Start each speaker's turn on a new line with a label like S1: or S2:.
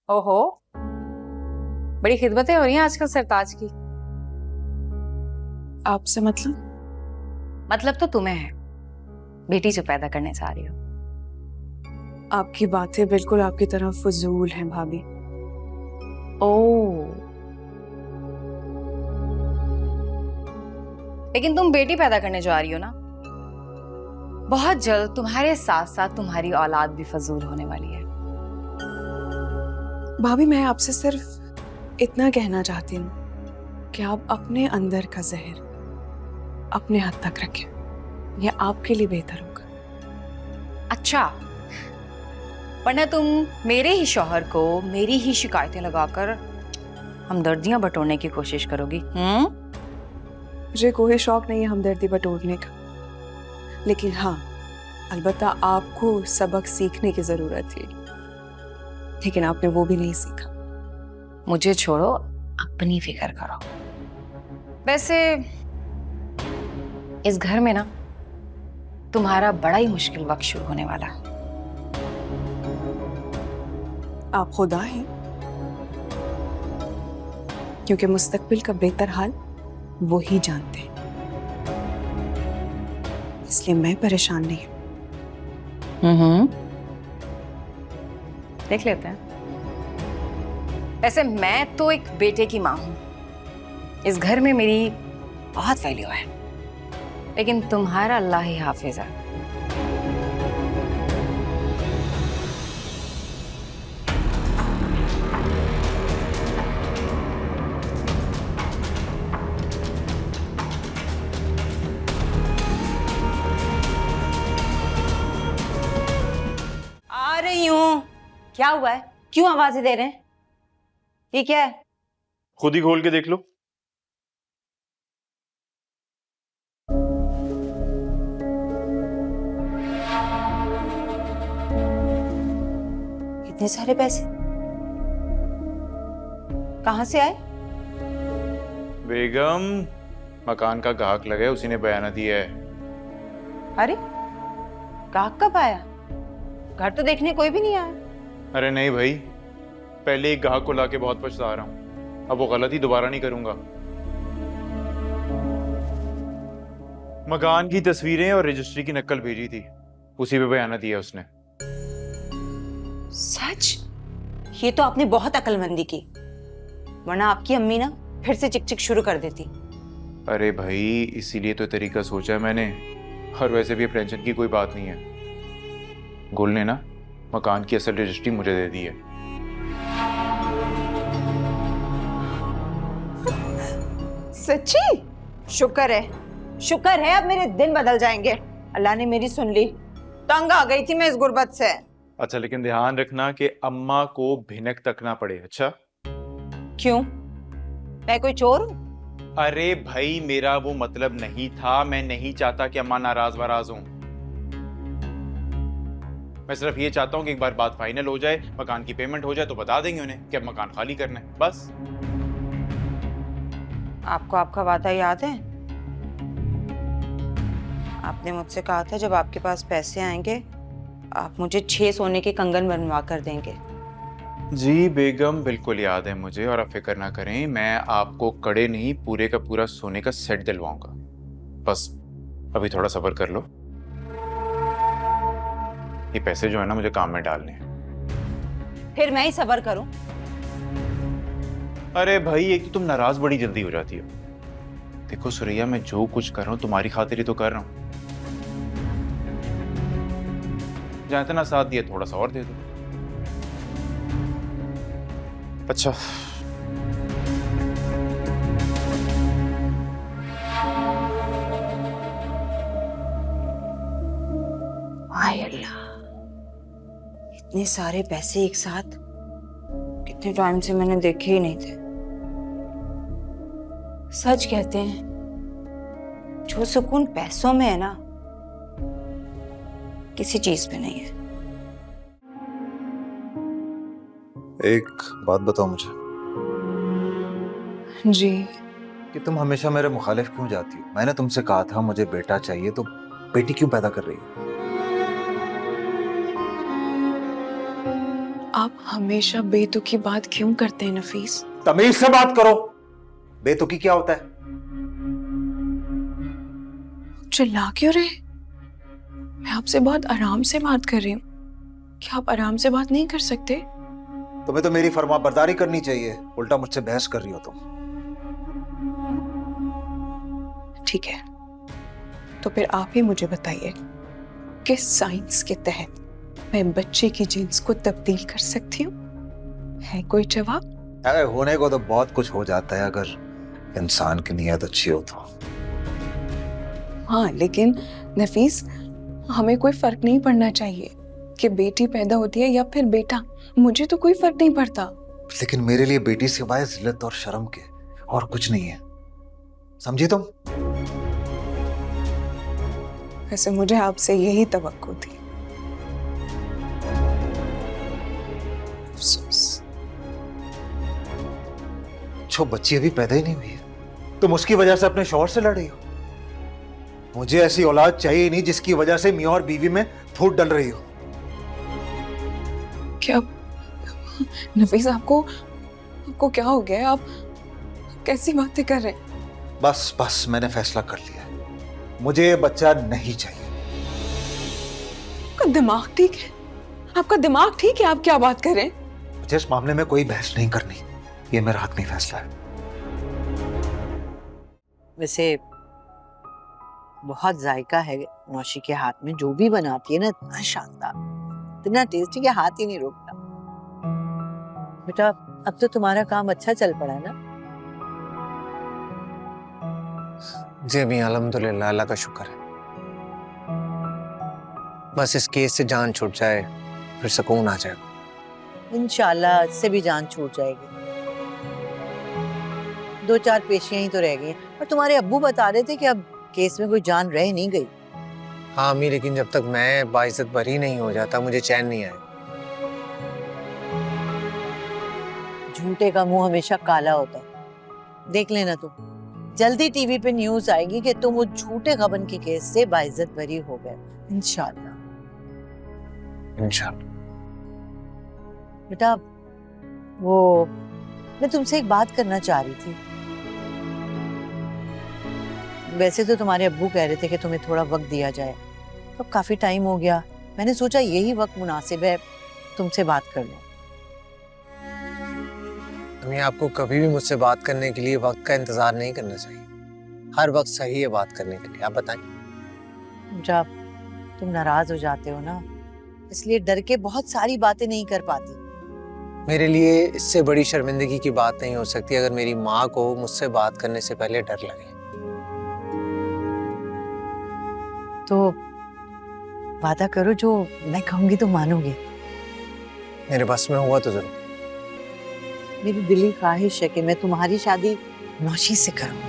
S1: ओहो, बड़ी खिदमतें हो रही हैं आजकल सरताज की।
S2: आपसे
S1: मतलब तो तुम्हें है, बेटी जो पैदा करने जा रही हो।
S2: आपकी बातें बिल्कुल आपकी तरह फजूल हैं भाभी।
S1: ओह, लेकिन तुम बेटी पैदा करने जा रही हो ना, बहुत जल्द तुम्हारे साथ साथ तुम्हारी औलाद भी फजूल होने वाली है।
S2: भाभी मैं आपसे सिर्फ इतना कहना चाहती हूँ कि आप अपने अंदर का जहर अपने हद तक रखें, यह आपके लिए बेहतर होगा।
S1: अच्छा, वरना तुम मेरे ही शौहर को मेरी ही शिकायतें लगाकर हमदर्दियां बटोरने की कोशिश करोगी।
S2: मुझे कोई शौक नहीं है हमदर्दी बटोरने का, लेकिन हाँ, अलबत्ता आपको सबक सीखने की जरूरत थी, लेकिन आपने वो भी नहीं सीखा।
S1: मुझे छोड़ो, अपनी फिक्र करो। वैसे इस घर में ना तुम्हारा बड़ा ही मुश्किल वक्त शुरू होने वाला है।
S2: आप खुदा हैं, क्योंकि मुस्तकबिल का बेहतर हाल वो ही जानते हैं, इसलिए मैं परेशान नहीं हूं।
S1: देख लेते हैं। वैसे मैं तो एक बेटे की मां हूं, इस घर में मेरी बहुत वैल्यू है, लेकिन तुम्हारा अल्लाह ही हाफिज है।
S3: आ रही हूँ। क्या हुआ है? क्यों आवाजें दे रहे हैं? ठीक है,
S4: खुद ही खोल के देख लो।
S3: इतने सारे पैसे कहाँ से आए?
S4: बेगम, मकान का गाहक लगा है, उसी ने बयाना दिया है।
S3: अरे, गाहक कब आया? घर तो देखने कोई भी नहीं आया।
S4: अरे नहीं भाई, पहले एक गाहक को लाके बहुत पछता रहा हूँ, अब वो गलती दोबारा नहीं करूंगा। मकान की तस्वीरें और रजिस्ट्री की नकल भेजी थी, उसी पे बयाना दिया उसने।
S3: सच? ये तो आपने बहुत अक्लमंदी की, वरना आपकी अम्मी ना फिर से चिक-चिक शुरू कर देती।
S4: अरे भाई, इसीलिए तो तरीका सोचा है मैंने, और वैसे भी टेंशन की कोई बात नहीं है। गुल ने ना मकान की असल रजिस्ट्री मुझे दे दी है।
S3: सच्ची? शुक्र है अब मेरे दिन बदल जाएंगे। अल्लाह ने मेरी सुन ली। तंग आ गई थी मैं इस गुर्बत से।
S4: अच्छा, लेकिन ध्यान रखना कि अम्मा को भिनक तक ना पड़े। अच्छा?
S3: क्यों? मैं कोई चोर हूं?
S4: अरे भाई, मेरा वो मतलब नहीं था, मैं नहीं चाहता कि अम्मा नाराज वाराज हों। मैं सिर्फ ये चाहता हूँ कि एक बार बात फाइनल हो जाए, मकान की पेमेंट हो जाए तो बता देंगे उन्हें कि अब मकान खाली करना है, बस।
S3: आपको आपका वादा याद है? आपने मुझसे कहा था जब आपके पास पैसे आएंगे आप मुझे 6 सोने के कंगन बनवा कर देंगे।
S4: जी बेगम, बिल्कुल याद है मुझे, और आप फिक्र ना करें, मैं आपको कड़े नहीं पूरे का पूरा सोने का सेट दिलवाऊंगा। बस अभी थोड़ा सब्र कर लो। ये पैसे जो है ना, मुझे काम में डालने हैं।
S3: फिर मैं ही सब्र करूं?
S4: अरे भाई, एक तो तुम नाराज बड़ी जल्दी हो जाती हो। देखो सुरैया, मैं जो कुछ कर रहा हूँ तुम्हारी खातिर ही तो कर रहा हूँ। जहां इतना साथ दिया, थोड़ा सा और दे दो। अच्छा,
S3: हाय अल्लाह, इतने सारे पैसे एक साथ कितने टाइम से मैंने देखे ही नहीं थे। सच कहते हैं जो सुकून पैसों में है ना, किसी चीज पे नहीं है।
S5: एक बात बताओ मुझे
S2: जी,
S5: कि तुम हमेशा मेरे मुखालिफ क्यों जाती हो? मैंने तुमसे कहा था मुझे बेटा चाहिए, तो बेटी क्यों पैदा कर रही है?
S2: आप हमेशा बेतुकी बात क्यों करते हैं नफीस?
S5: तमीज से बात करो। बेतुकी क्या होता है?
S2: चिल्ला क्यों रहे? मैं आपसे बहुत आराम से बात कर रही हूँ। क्या आप आराम से बात नहीं कर सकते?
S5: तुम्हें तो मेरी फरमा बरदारी करनी चाहिए, उल्टा मुझसे बहस कर रही हो तुम।
S2: ठीक है, तो फिर आप ही मुझे बताइए, किस साइंस के तहत मैं बच्चे की जीन्स को तब्दील कर सकती हूँ? है कोई जवाब?
S5: अरे होने को तो बहुत कुछ हो जाता है अगर इंसान की नीयत अच्छी हो तो।
S2: हाँ, लेकिन नफीस, हमें कोई फर्क नहीं पड़ना चाहिए कि बेटी पैदा होती है या फिर बेटा। मुझे तो कोई फर्क नहीं पड़ता।
S5: लेकिन मेरे लिए बेटी सिवाय जिल्लत और शर्म के और कुछ नहीं है, समझी तुम?
S2: वैसे मुझे आपसे यही तवक्को थी। अफसोस।
S5: जो बच्ची अभी पैदा ही नहीं हुई है, तुम उसकी वजह से अपने शौहर से लड़ रही हो। मुझे ऐसी औलाद चाहिए नहीं जिसकी वजह से मियां और बीवी में फूट डल रही हो।
S2: क्या नफीस, आपको क्या हो गया? आप कैसी बातें कर रहे हैं?
S5: बस मैंने फैसला कर लिया है, मुझे ये बच्चा नहीं चाहिए।
S2: आपका दिमाग ठीक है? आपका दिमाग ठीक है? आप क्या बात कर रहे हैं?
S5: मुझे इस मामले में कोई बहस नहीं करनी, ये मेरा हक नहीं फैसला है।
S6: वैसे बहुत जायका है नौशी के हाथ में, जो भी बनाती है ना इतना शानदार, इतना टेस्टी कि हाथ ही नहीं रोकता। बेटा अब तो तुम्हारा काम अच्छा चल पड़ा है ना?
S7: जी अभी अल्हम्दुलिल्लाह, अल्लाह का शुक्र है। बस इस केस से जान छूट जाए फिर सुकून आ जाए।
S6: इंशाल्लाह इससे भी जान छूट जाएगी। 2-4 पेशियां ही तो रह गई हैं। और तुम्हारे अब्बू बता रहे थे कि अब केस में कोई जान रह नहीं गई।
S7: हाँ अम्मी, लेकिन जब तक मैं बाइज्जत बरी नहीं हो जाता मुझे चैन नहीं आए।
S6: झूठे का मुंह हमेशा काला होता है। देख लेना तुम, जल्दी टीवी पे न्यूज आएगी कि तुम उस झूठे गबन के केस से बाइज्जत बरी हो गए। इंशाल्लाह।
S7: इंशाल्लाह।
S6: बेटा वो मैं तुमसे एक बात करना चाह रही थी। वैसे तो तुम्हारे अब्बू कह रहे थे कि तुम्हें थोड़ा वक्त दिया जाए, तो अब काफी टाइम हो गया, मैंने सोचा यही वक्त मुनासिब है तुमसे बात कर लूं।
S7: अम्मी, आपको कभी भी मुझसे बात करने के लिए वक्त का इंतजार नहीं करना चाहिए। हर वक्त सही है बात करने के लिए। आप बताएं।
S6: जब तुम नाराज हो जाते हो ना, इसलिए डर के बहुत सारी बातें नहीं कर पाती।
S7: मेरे लिए इससे बड़ी शर्मिंदगी की बात नहीं हो सकती अगर मेरी माँ को मुझसे बात करने से पहले डर लगे।
S6: तो वादा करो, जो मैं कहूंगी तो मानोगे।
S7: मेरे बस में हुआ तो जरूर।
S6: मेरी दिली ख्वाहिश है कि मैं तुम्हारी शादी नौशी से करूं।